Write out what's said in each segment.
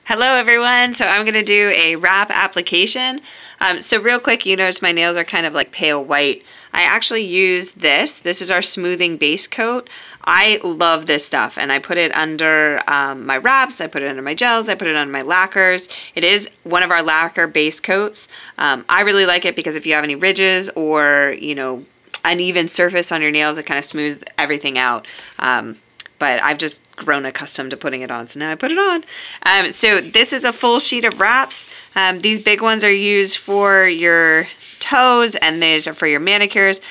Hello everyone, so I'm going to do a wrap application. So real quick, you notice my nails are kind of like pale white. I actually use this. This is our smoothing base coat. I love this stuff and I put it under my wraps, I put it under my gels, I put it under my lacquers. It is one of our lacquer base coats. I really like it because if you have any ridges or, you know, uneven surface on your nails, it kind of smooths everything out. But I've just grown accustomed to putting it on, so now I put it on. So this is a full sheet of wraps. These big ones are used for your toes, and these are for your manicures.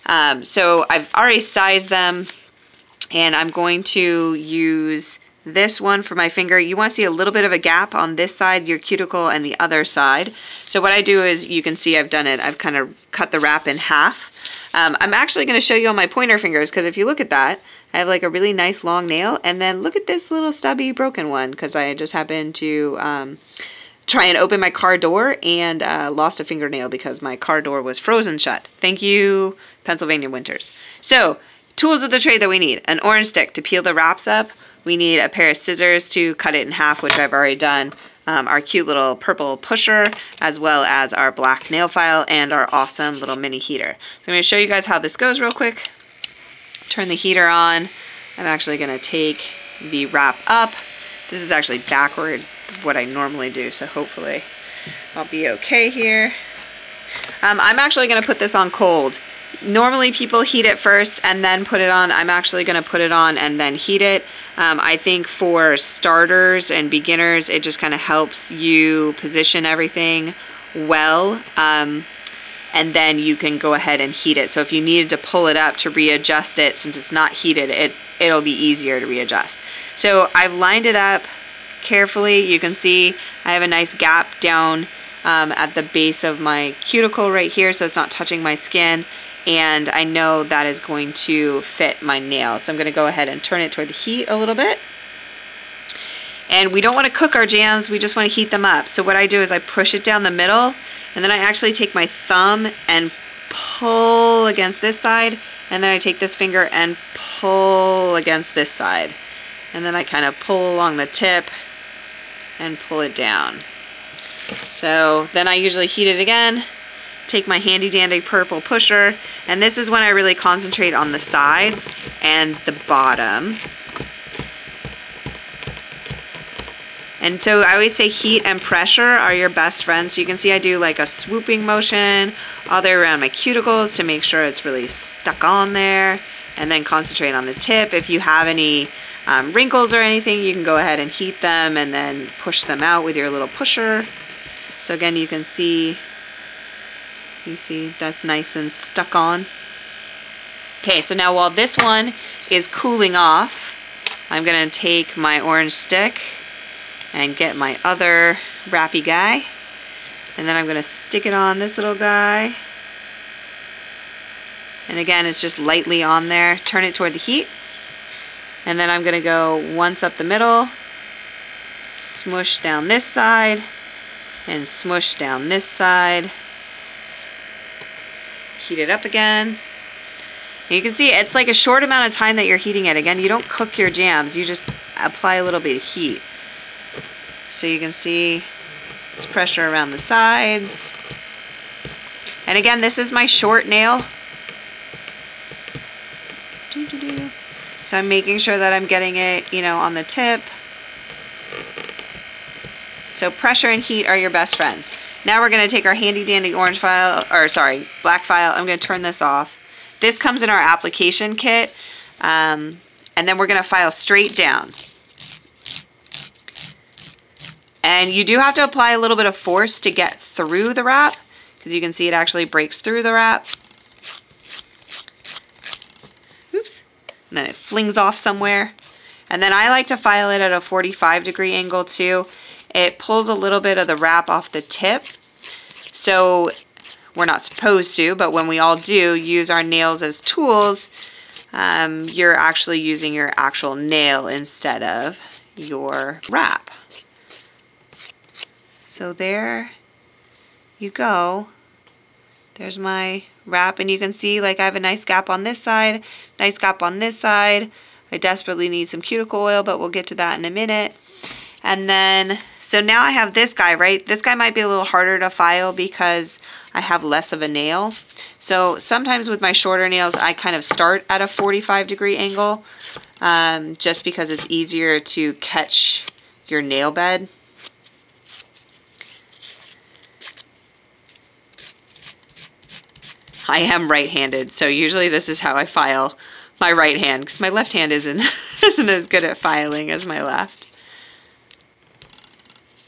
So I've already sized them, and I'm going to use this one for my finger. You want to see a little bit of a gap on this side, your cuticle, and the other side. So what I do is, you can see I've done it. I've kind of cut the wrap in half. I'm actually going to show you on my pointer fingers, because if you look at that, I have like a really nice long nail, and then look at this little stubby broken one, because I just happened to try and open my car door and lost a fingernail because my car door was frozen shut. Thank you, Pennsylvania winters. So, tools of the trade that we need: an orange stick to peel the wraps up. We need a pair of scissors to cut it in half, which I've already done. Our cute little purple pusher, as well as our black nail file and our awesome little mini heater. So I'm going to show you guys how this goes real quick. Turn the heater on. I'm actually going to take the wrap up. This is actually backward of what I normally do, so hopefully I'll be okay here. I'm actually going to put this on cold. Normally people heat it first and then put it on. I'm actually going to put it on and then heat it. I think for starters and beginners, it just kind of helps you position everything well. And then you can go ahead and heat it. So if you needed to pull it up to readjust it, since it's not heated, it'll be easier to readjust. So I've lined it up carefully. You can see I have a nice gap down at the base of my cuticle right here, so it's not touching my skin. And I know that is going to fit my nail. So I'm going to go ahead and turn it toward the heat a little bit. And we don't want to cook our jams, we just want to heat them up. So what I do is I push it down the middle, and then I actually take my thumb and pull against this side, and then I take this finger and pull against this side. And then I kind of pull along the tip and pull it down. So then I usually heat it again. Take my handy dandy purple pusher, and this is when I really concentrate on the sides and the bottom. And so I always say heat and pressure are your best friends. So you can see I do like a swooping motion all the way around my cuticles to make sure it's really stuck on there, and then concentrate on the tip. If you have any wrinkles or anything, you can go ahead and heat them and then push them out with your little pusher. So again, you can see, that's nice and stuck on. Okay, so now while this one is cooling off, I'm gonna take my orange stick and get my other wrappy guy, and then I'm gonna stick it on this little guy. And again, it's just lightly on there. Turn it toward the heat, and then I'm gonna go once up the middle, smush down this side, and smush down this side. Heat it up again. And you can see it's like a short amount of time that you're heating it. Again, you don't cook your jams, you just apply a little bit of heat. So you can see it's pressure around the sides. And again, this is my short nail. So I'm making sure that I'm getting it, you know, on the tip. So pressure and heat are your best friends. Now we're going to take our handy dandy orange file, or sorry, black file. I'm going to turn this off. This comes in our application kit. And then we're going to file straight down. And you do have to apply a little bit of force to get through the wrap, because you can see it actually breaks through the wrap. Oops. And then it flings off somewhere. And then I like to file it at a 45-degree angle too. It pulls a little bit of the wrap off the tip. So we're not supposed to, but when we all do use our nails as tools, you're actually using your actual nail instead of your wrap. So there you go. There's my wrap, and you can see like I have a nice gap on this side, nice gap on this side. I desperately need some cuticle oil, but we'll get to that in a minute. And then So now I have this guy, right? This guy might be a little harder to file because I have less of a nail. So sometimes with my shorter nails, I kind of start at a 45-degree angle just because it's easier to catch your nail bed. I am right-handed, so usually this is how I file my right hand because my left hand isn't as good at filing as my left.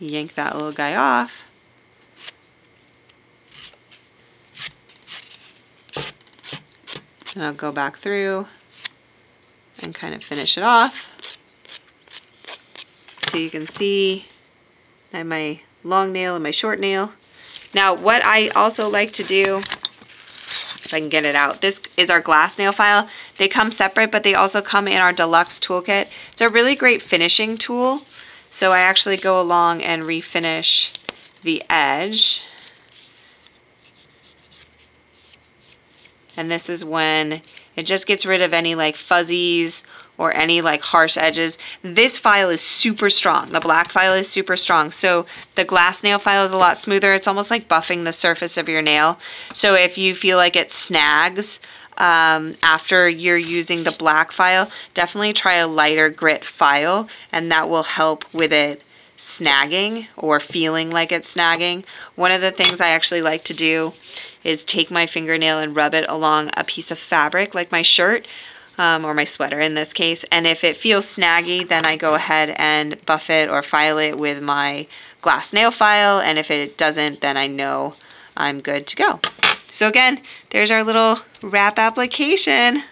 Yank that little guy off. And I'll go back through and kind of finish it off. So you can see I have my long nail and my short nail. Now what I also like to do, if I can get it out, this is our glass nail file. They come separate, but they also come in our deluxe toolkit. It's a really great finishing tool. So I actually go along and refinish the edge. And this is when it just gets rid of any like fuzzies or any like harsh edges. This file is super strong. The black file is super strong. So the glass nail file is a lot smoother. It's almost like buffing the surface of your nail. So if you feel like it snags after you're using the black file, definitely try a lighter grit file, and that will help with it snagging or feeling like it's snagging. One of the things I actually like to do is take my fingernail and rub it along a piece of fabric like my shirt or my sweater in this case, and if it feels snaggy, then I go ahead and buff it or file it with my glass nail file, and if it doesn't, then I know I'm good to go. So again, there's our little wrap application.